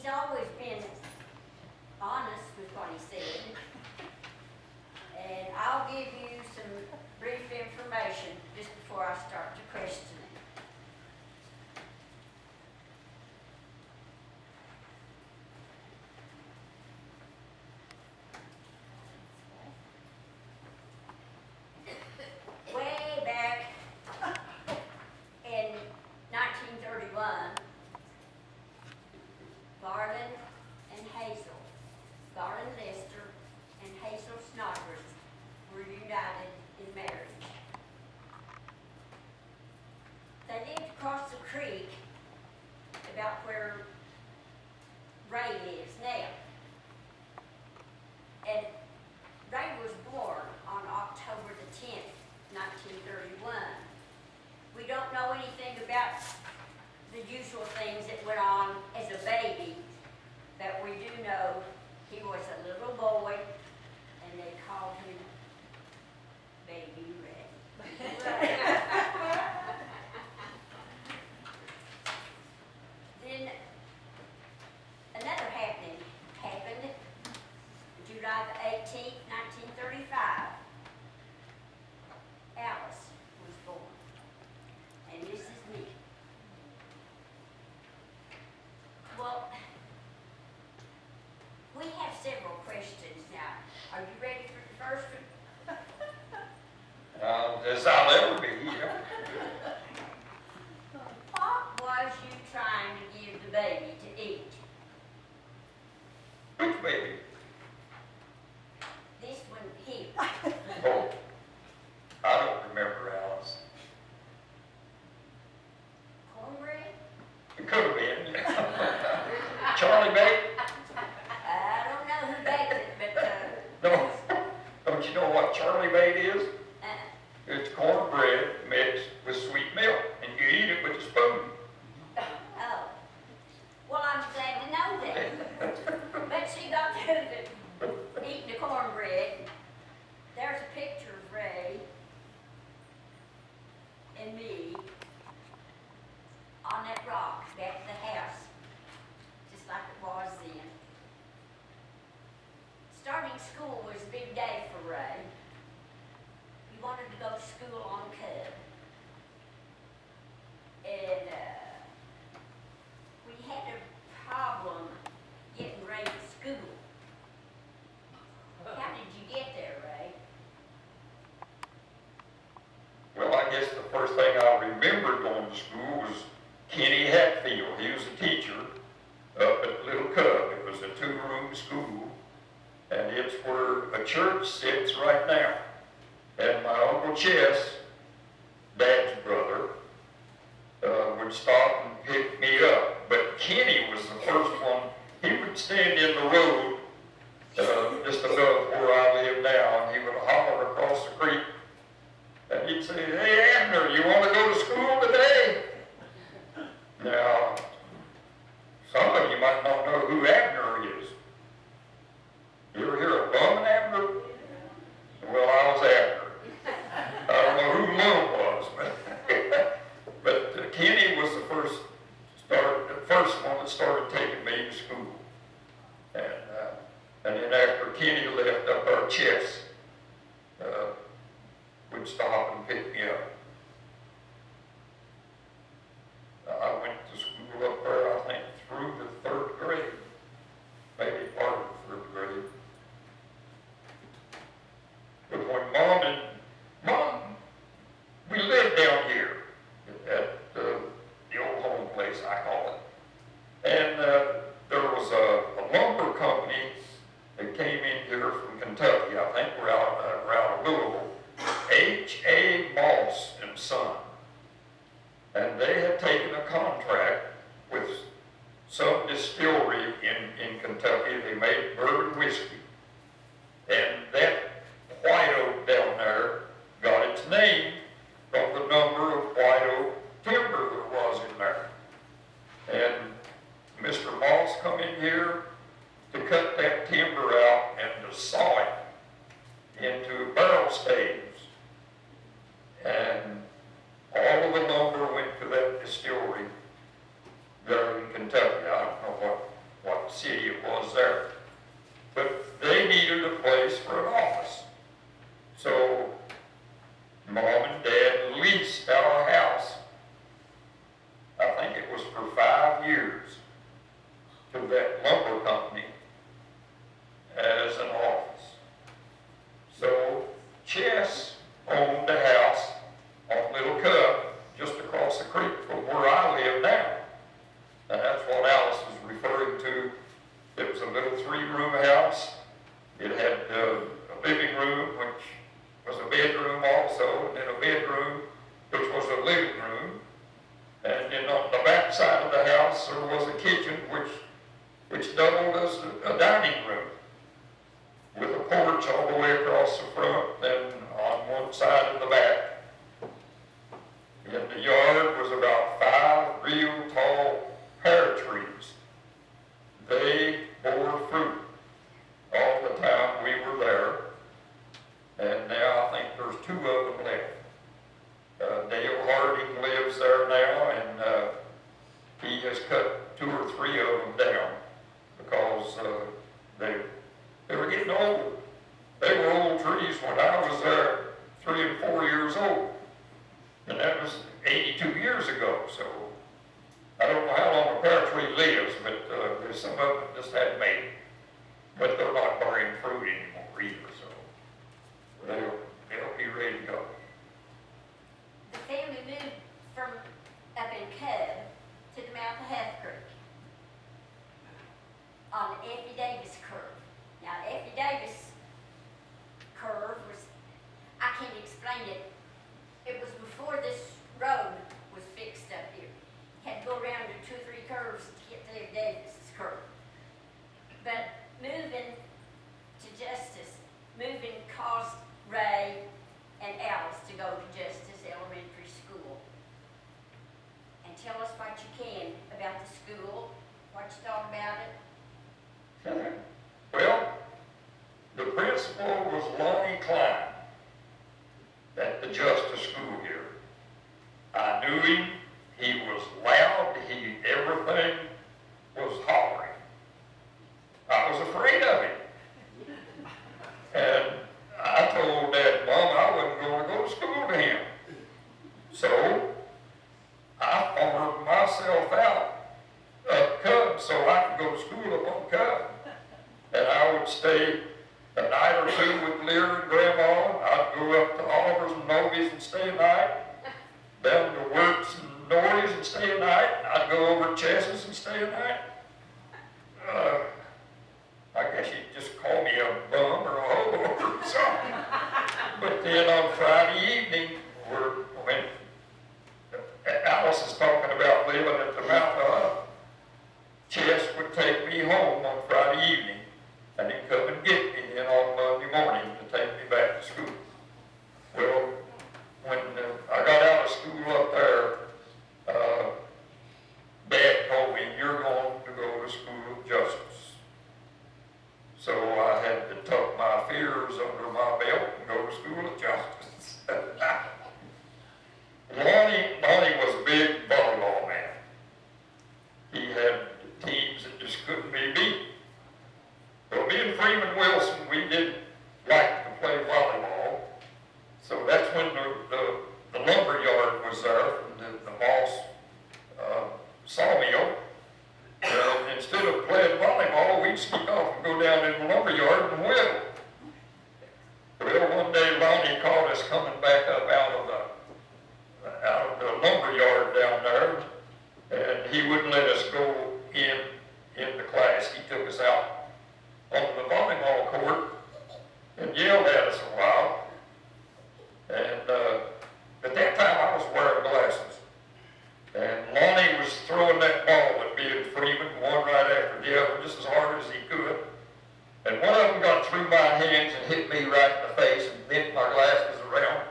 he's always been honest with what he said. And I'll give you some brief information just before I start the questioning. Way back in 1931, Garland and Hazel, Garland Lester and Hazel Snodgrass were united in marriage. They lived across the creek about where Ray lives now. And Ray was born on October the 10th, 1931. We don't know anything about the usual things that went on as a baby, but we do know he was a little boy, and they called him Baby Ray. Then another happening happened July the 18th, 1935. Alice was born, and this is me. Well, we have several questions now. Are you ready for the first one? As I'll ever be here. What was you trying to give the baby to eat? Which baby? This one here. Oh, I don't remember, Alice. Cornbread? It could have been. Charlie Bay? I don't know who baked it, but No. Don't you know what Charlie Bay is? uh, It's cornbread mixed with sweet milk, and you eat it with a spoon. oh. Well, I'm glad to know that. But she got through eating the cornbread. There's a picture of Ray and me on that rock back at the house, just like it was then. Starting school was a big day for Ray. He wanted to go to school on Cub. And we had a problem getting Ray to school. How did you get there, Ray? Well, I guess the first thing I remember going to school was Kenny Hatfield. He was a teacher up at Little Cub. It was a 2-room school, and it's where a church sits right now. And my Uncle Chess, Dad's brother, would stop and pick me up. But Kenny was the first one. He would stand in the road just above where I live now, and he would holler across the creek, and he'd say, "Hey, Abner, you want to go to school today?" Now, some of you might not know who Abner is. You ever hear of Bum Abner? Well, I was Abner. I don't know who Lum was, but Kenny was the first one that started taking me to school. And then after Kenny left, up our Chess would stop and pick me up. I went to school up there, I think, through the 3rd grade, maybe part of the 3rd grade. But when Mom, we lived down here at the old home place, I call it. And there was a lumber company that came in here from Kentucky. I think we're out of Louisville. H.A. Moss and Son. And they had taken a contract with some distillery in Kentucky. They made bourbon whiskey. And that white oak down there got its name from the number of white oak timber that was in there. And Mr. Moss come in here to cut that timber out and to saw it into barrel staves. And all of the lumber went to that distillery there in Kentucky. I don't know what city it was there. But they needed a place for an office. So Mom and Dad leased our house, I think it was for 5 years, to that lumber company as an office. So Chess owned a house on Little Cub, just across the creek from where I live now. And that's what Alice was referring to. It was a little 3-room house. It had a living room, which was a bedroom also, and then a bedroom, which was a living room. And then on the back side of the house, there was a kitchen, which doubled as a dining room, with a porch all the way across the front and on one side of the back. And the yard was about 5 real tall pear trees. They bore fruit all the time we were there, and now I think there's 2 of them left. Dale Harding lives there now, and he has cut 2 or 3 of them down because they were getting old. They were old trees when I was there, 3 and 4 years old, and that was 82 years ago. So I don't know how long a pear tree lives, but there's some of them just hadn't made it. But they're not bearing fruit anymore either, so they'll be ready to go. The family moved from up in Cub to the mouth of Huff Creek on the Effie Davis curve. Now, the Effie Davis curve was, I can't explain it. It was before this road was fixed up here. Had to go around to 2 or 3 curves to get to Effie Davis's curve. But moving to Justice, moving caused Ray and Alice to go to Justice Elementary School. And tell us what you can about the school, what you thought about it. Well, the principal was Lonnie Klein at the Justice School here. I knew him. He was loud. Everything was hollering. I was afraid of him. And I told Dad, Mom, I wasn't going to go to school to him. So I farmed myself out up Cub so I could go to school up on Cub. And I would stay a night or 2 with Lear and Grandma. I'd go up to Oliver's and Novy's and stay a night. Down to Wirt's and Norrie's and stay a night. I'd go over to Chess's and stay a night. I guess you'd just call me a bum or a hobo or something. But then on Friday evening, when Alice is talking about living at the Mount of, Chess would take me home on Friday evening and he'd come and get me then on Monday morning to take me back to school. Well, when I got out of school up there, Dad told me, you're going to go to school of justice. So I had to tuck my fears under my belt and go to school of justice. Lonnie was a big volleyball man. He had teams that just couldn't be beat. So me and Freeman Wilson, we did like to play volleyball. So that's when the lumber yard was there, the Moss sawmill. Instead of playing volleyball, we'd sneak off and go down in the lumber yard and whittle. Well, one day Lonnie caught us coming back up out of the lumber yard down there, and he wouldn't let us go in the class. He took us out onto the volleyball court and yelled at us a while. And at that time I was wearing glasses. And Lonnie was throwing that ball at me and Freeman, one right after the other, just as hard as he could. And one of them got through my hands and hit me right in the face and bent my glasses around.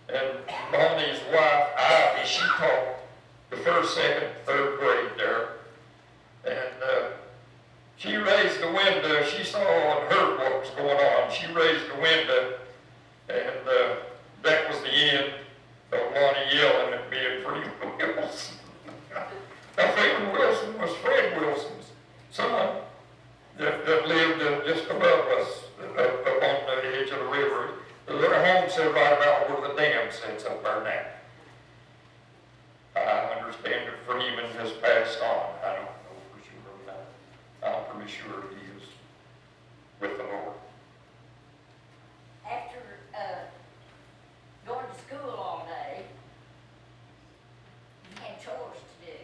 And Lonnie's wife, Ivy, she taught the 1st, 2nd, 3rd grade there. And she raised the window. She saw and heard what was going on. She raised the window, and that was the end of Lonnie yelling at me and Freeman Wilson. Now, Freeman Wilson was Fred Wilson's son, gravesites up there now. I understand that Freeman has passed on. I don't know for sure or not. I'm pretty sure he is with the Lord. After, going to school all day, you had chores to do.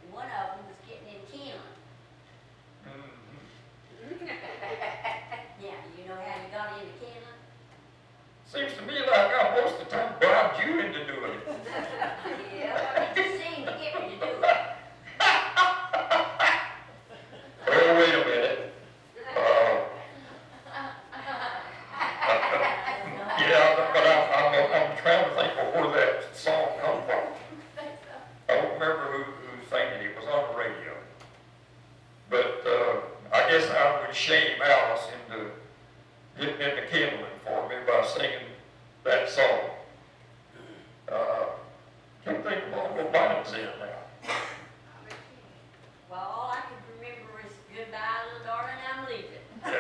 And one of them was getting in Keelan. Yeah, you know how you got into Keelan? Seems to me like I most of the time bribed you into doing it. Yeah, it just seemed to get me to do it. Oh, wait a minute. Yeah, but I'm trying to think of where that song come from. I don't remember who sang it. It was on the radio. But I guess I would shame Alice into getting into kindling for me by singing that song. Can't think of all the lines in it now. Well, all I could remember is goodbye, little darling, I'm leaving. Yeah.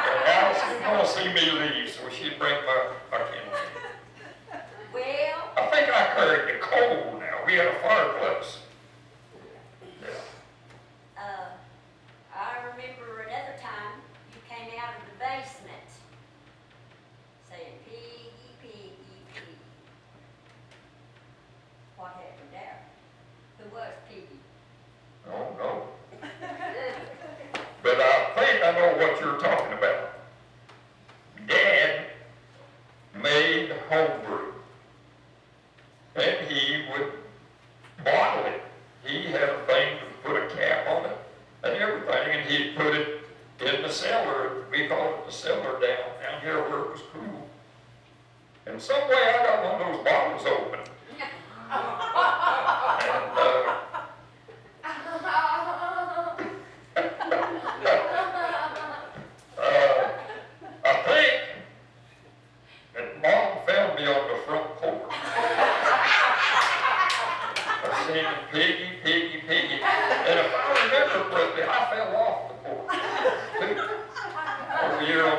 Well, Alice didn't want to see me leave, so she'd bring my kindling. Well, I think I carried the coal now. We had a fireplace. Yeah. I remember another time you came out of the basement saying, "Piggy, piggy, piggy." What happened there? Who was Piggy? Oh, no. But I think I know what you're talking about. Dad made homebrew, and he would bottle it. He had a thing to put a cap on it and everything, and he'd put it in the cellar. We called it the cellar down here where it was cool. And some way I got one of those bottles open. And I think that Mom found me on the front porch. I singing "Piggy, Piggy, Piggy," and if I remember correctly, I fell off the porch too. Over here on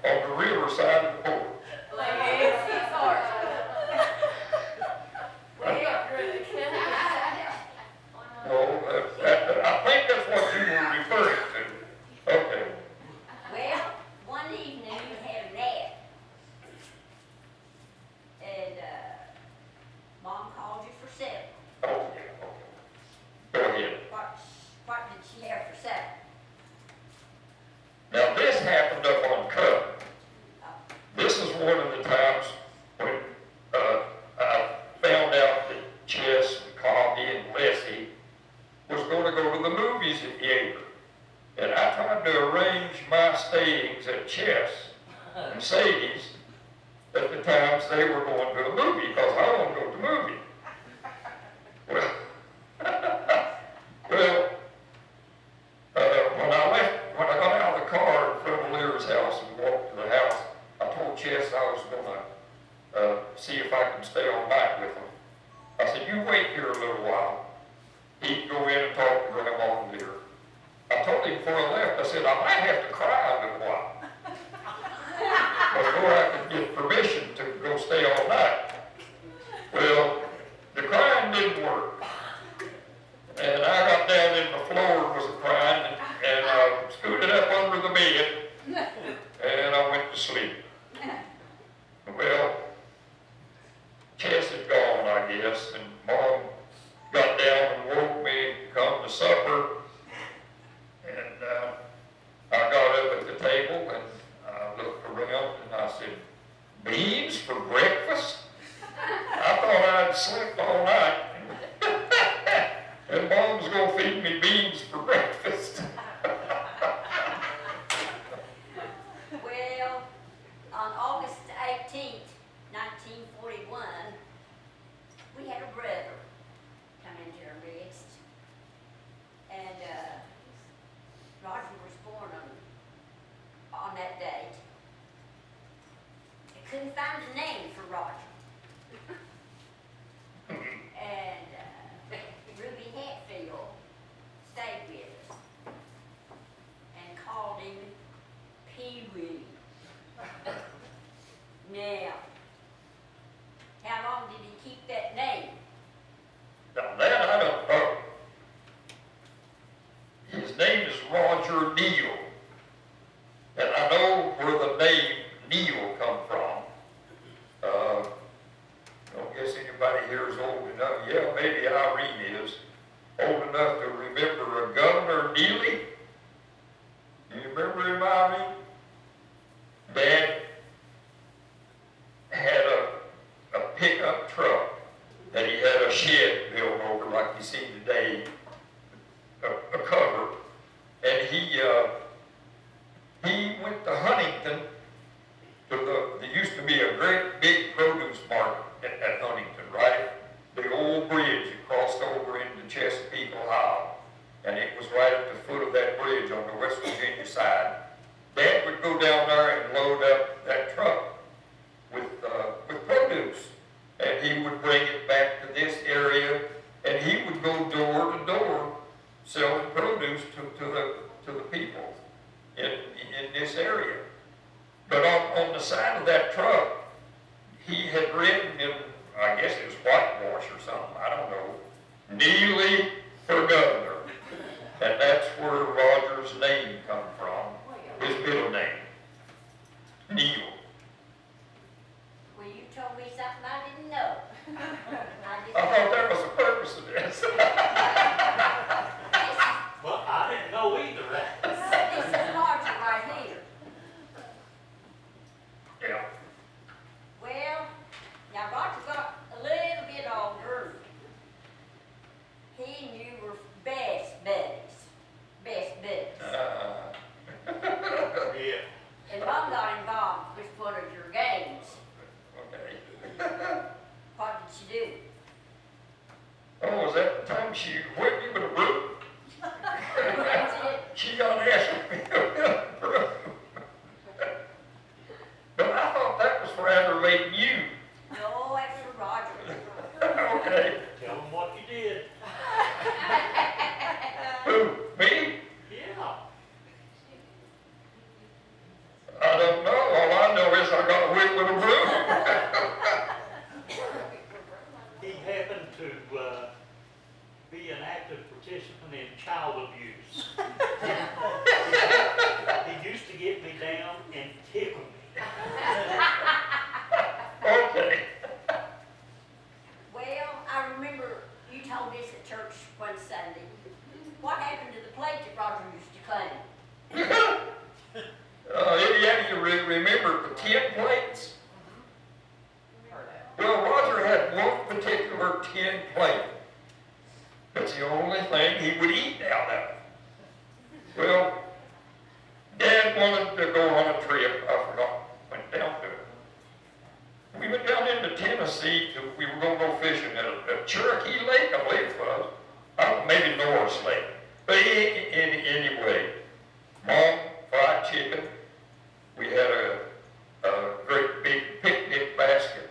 the river side of the porch. Oh, I think that's what you were referring to. Okay. Well, one evening you had a nap. And, Mom called you for supper. Oh, yeah, okay. Go ahead. What did she have for supper? Now, this happened up on Cub. Oh, This is one of the times when I found out that Chess and Cobby and Leslie was going to go to the movies at Yeager. And I tried to arrange my stayings at Chess and Sadie's at the times they were going to a movie, because I want to go to the movie. Well, when I got out of the car in front of Lear's house and walked to the house, I told Chess I was going to see if I could stay all night with him. I said, "You wait here a little while." He'd go in and talk to Grandma and Lear. I told him before I left, I said, "I might have to cry a little while before I could get permission to go stay all night." Well, the crying didn't work. And I got down in the floor and was crying, and I scooted up under the bed, and I went to sleep. Well, Chess had gone, I guess, and Mom got down and woke me to come to supper. And I got up at the table and I looked around and I said, "Beans for breakfast?" I thought I'd slept all night. And Mom's gonna feed me beans for breakfast. Well, on August 18th, 1941, we had a brother come into our midst. And Roger was born on that date. I couldn't find a name for Roger. And Ruby Hatfield stayed with us and called him Pee Wee. Now, name is Roger Neal. And I know where the name Neal come from. I don't guess anybody here is old enough. Yeah, maybe Irene is old enough to remember a Governor Neely. Do you remember him, Irene? Dad had a pickup truck that he had a shed built over like you see today, a cover. And he went to Huntington there used to be a great big produce market at Huntington, right? The old bridge that crossed over into Chesapeake, Ohio. And it was right at the foot of that bridge on the West Virginia side. Dad would go down there and load up that truck with produce. And he would bring it back to this area, and he would go door to door selling produce to the people in this area. But on the side of that truck, he had written in, I guess it was whitewash or something, I don't know, Neely for governor. And that's where Roger's name come from, his middle name, Neal. Well, you told me something I didn't know. I thought that was the purpose of this. Well, I didn't know either. This is Roger right here. Yeah. Well, now Roger got a little bit older. He and you were best buddies. Best buddies. Yeah. And Mom got involved with one of your games. Okay. What did she do? Oh, was that the time she whipped you with a broom? She got asked me with a broom. But I thought that was for aggravating you. No, that's for Roger. Okay. Tell them what you did. Who, me? Yeah. I don't know. All I know is I got whipped with a broom. He happened to be an active participant in child abuse. He used to get me down and tickle me. Okay. Well, I remember you told this at church one Sunday. What happened to the plate that Roger used to clean? Eddie, you remember the tin plates? Well, Roger had one particular tin plate. That's the only thing he would eat out of. Well, Dad wanted to go on a trip. I forgot. Went down to it. We went down into Tennessee. We were going to go fishing at a Cherokee Lake, I believe it was. Maybe Norris Lake. But anyway, Mom fried chicken. We had a great big picnic basket.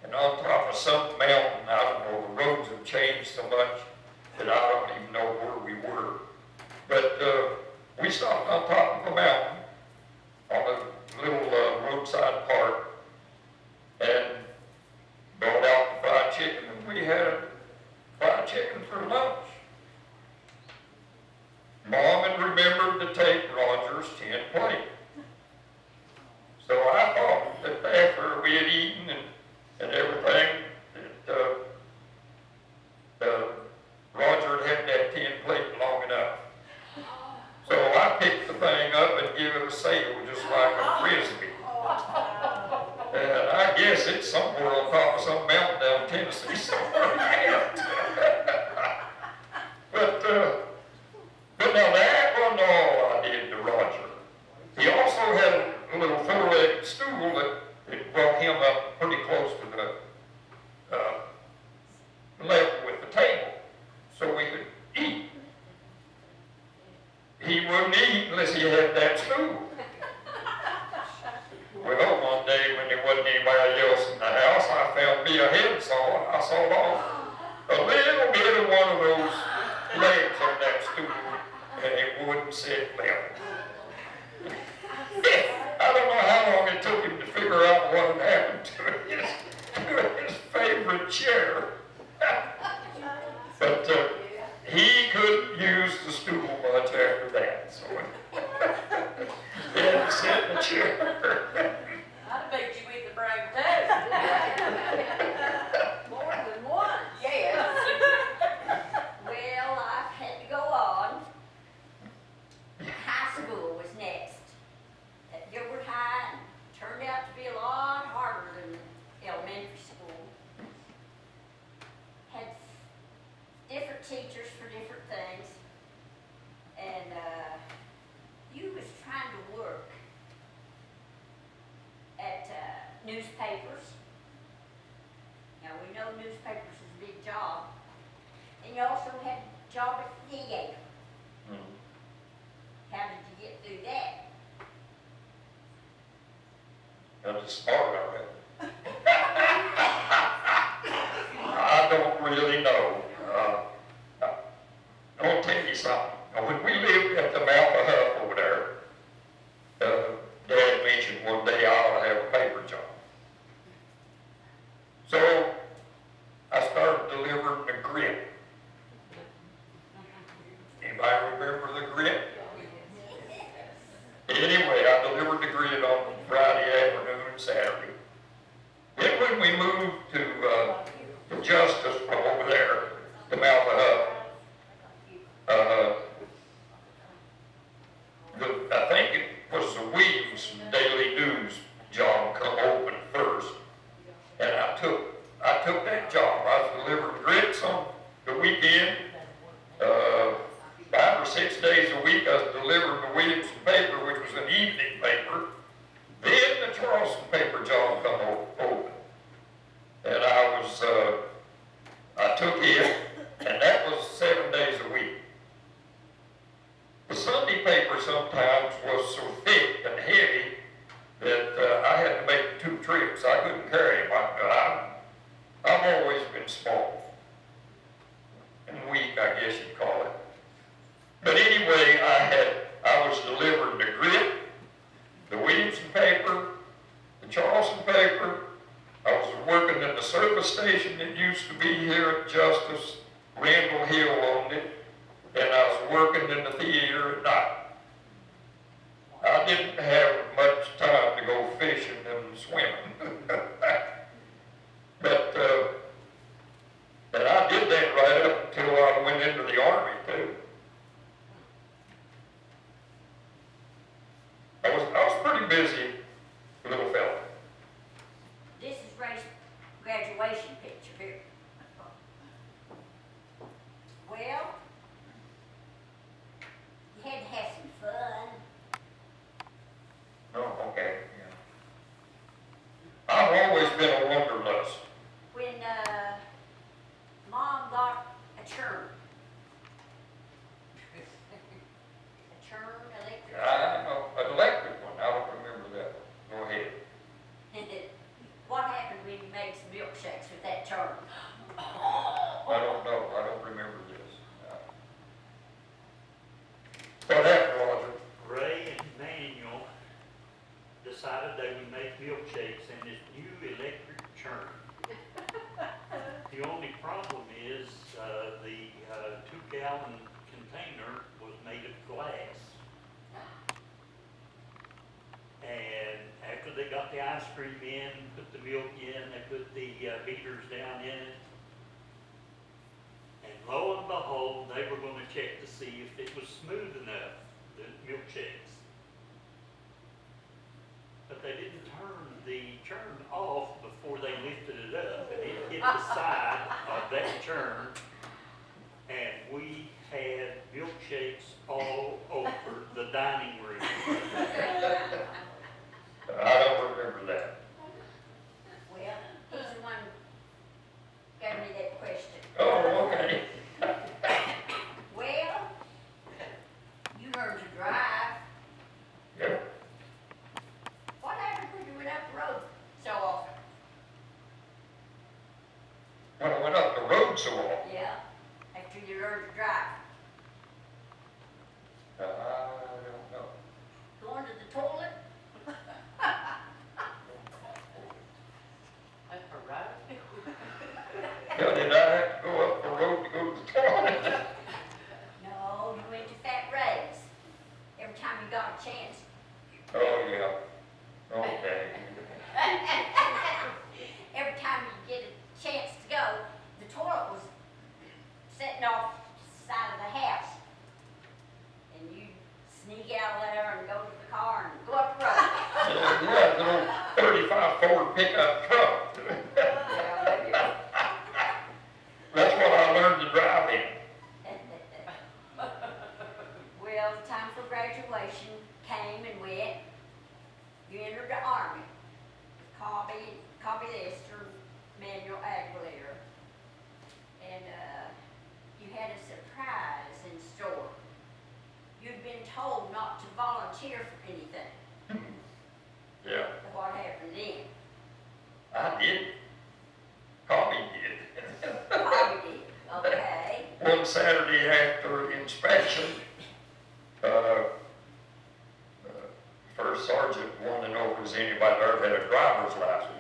And on top of some mountain, I don't know, the roads have changed so much that I don't even know where we were. But we stopped on top of a mountain on a little roadside park and brought out the fried chicken, and we had fried chicken for lunch. Mom had remembered to take Roger's tin plate. So I thought that after we had eaten and everything, that Roger had that tin plate long enough. So I picked the thing up and gave it a sail just like a frisbee. And I guess it's somewhere on top of some mountain down in Tennessee somewhere. But now that wasn't all I did to Roger. He also had a little four-legged stool that brought him up pretty close to the level with the table so we could eat. He wouldn't eat unless he had that stool. Well, one day when there wasn't anybody else in the house, I found me a head saw and I sawed off a little bit of one of those legs on that stool, and it wouldn't sit level. I don't know how long it took him to figure out what had happened to his favorite chair. But he couldn't use the stool much after that, so he had to sit in the chair. I'd bet you with the brag too. More than one. Yes. Well, I've had to go on. High school was next. At Gilbert High turned out to be a lot harder than elementary school. Had different teachers for different things. And you was trying to work at newspapers. Now, we know newspapers is a big job. And you also had a job at the theater. How did you get through that? I'm just smart of it. I don't really know. I'll tell you something. When we lived at the Mouth of Huff over there, Dad mentioned one day I ought to have a paper job. So I started delivering the grit. Anybody remember the grit? Anyway, I delivered the grid on Friday afternoon and Saturday. Then when we moved to Justice from over there, to Mouth of Huff, I think it was the Williams Daily News job come open first, and I took that job. I was delivering grits on the weekend. 5 or 6 days a week I was delivering the Williamson paper, which was an evening paper. Then the Charleston paper job come open. And I took it, and that was 7 days a week. The Sunday paper sometimes was so thick and heavy that I had to make 2 trips. I couldn't carry them. I've always been small and weak, I guess you'd call it. But anyway, I was delivering the grit, the Williamson paper, the Charleston paper. I was working in the service station that used to be here at Justice. Randall Hill owned it. And I was working in the theater at night. I didn't have much time to go fishing and swimming. But and I did that right up until I went into the Army too. I was pretty busy, little fella. This is Ray's graduation picture here. Well, you had to have some fun. Oh, okay. Yeah. I've always been a wanderlust. When Mom got a churn. A churn, electric I know, an electric one, I don't remember that. Go ahead. churn. What happened when you made some milkshakes with that churn? I don't know, I don't remember this. What happened, Roger? Ray and Manuel decided they would make milkshakes in this new electric churn. The only problem is, the 2-gallon container was made of glass. And after they got the ice cream in, put the milk in, they put the beaters down in it. And lo and behold, they were gonna check to see if it was smooth enough, the milkshakes. But they didn't turn the churn off before they lifted it up, and it hit the side of that churn, and we had milkshakes all over the dining room. I don't remember that. Well, he's the one gave me that question. Oh, okay. Well, you learned to drive. Yeah. What happened when you went up the road so often? When I went up the road so often, Yeah, after you learned to drive. I don't know. Going to the toilet? That's all right. Yeah, did I have to go up the road to go to the toilet? you got a chance. Oh, yeah. Okay. Every time you get a chance to go, the toilet was sitting off the side of the house. And you sneak out there and go to the car and go up the road. Yeah, little 35 Ford pickup truck. Yeah, maybe. That's what I learned to drive in. Well, the time for graduation came and went. You entered the Army with Cobby Lester, Manuel Aguilera. And you had a surprise in store. You'd been told not to volunteer for anything. Yeah, What happened then? I did. Cobby did. Cobby did, okay. One Saturday after inspection, first sergeant wanted to know if there was anybody there that had a driver's license.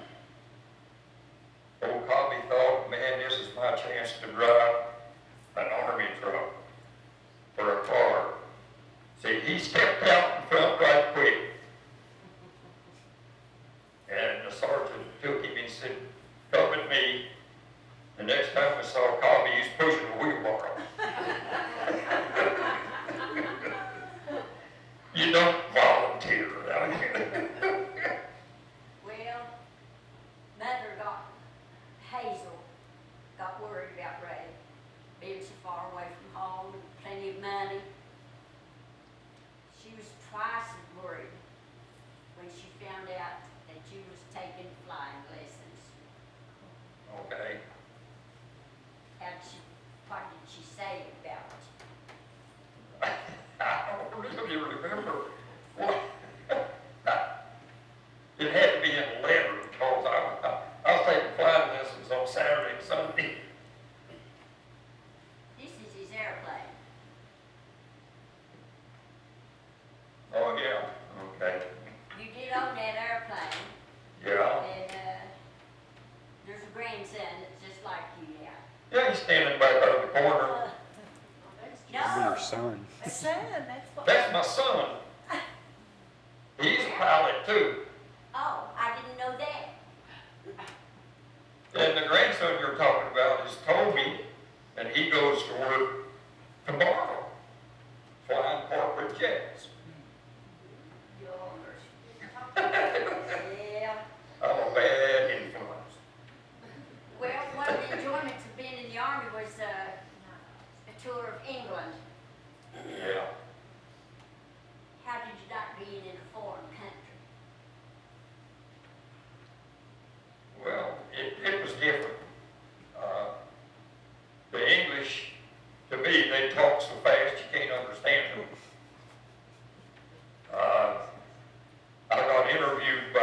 Old Cobby thought, man, this is my chance to drive an Army truck for a car. See, he stepped out in front right quick. And the sergeant took him and said, come with me. The next time I saw Cobby, he's pushing a wheelbarrow. You don't volunteer. Well, Hazel got worried about Ray being so far away from home and plenty of money. She was twice as worried when she found out that you was taking flying lessons. Okay. What did she say about it? I don't really remember what. It had to be in a letter because I was taking flying lessons on Saturday and Sunday. This is his airplane. Oh, yeah, okay. You get on that airplane, Yeah. and there's a grandson that's just like you now. Yeah, he's standing back out of the corner. No. Your son. Son, that's what. That's my son. He's a pilot too. Oh, I didn't know that. And the grandson you're talking about is Toby, and he goes to work tomorrow, flying corporate jets. Yeah. I'm a bad influence. Well, one of the enjoyments of being in the Army was a tour of England. Yeah. How did you like being in a foreign country? Well, it was different. The English, to me, they talk so fast you can't understand them. I got interviewed by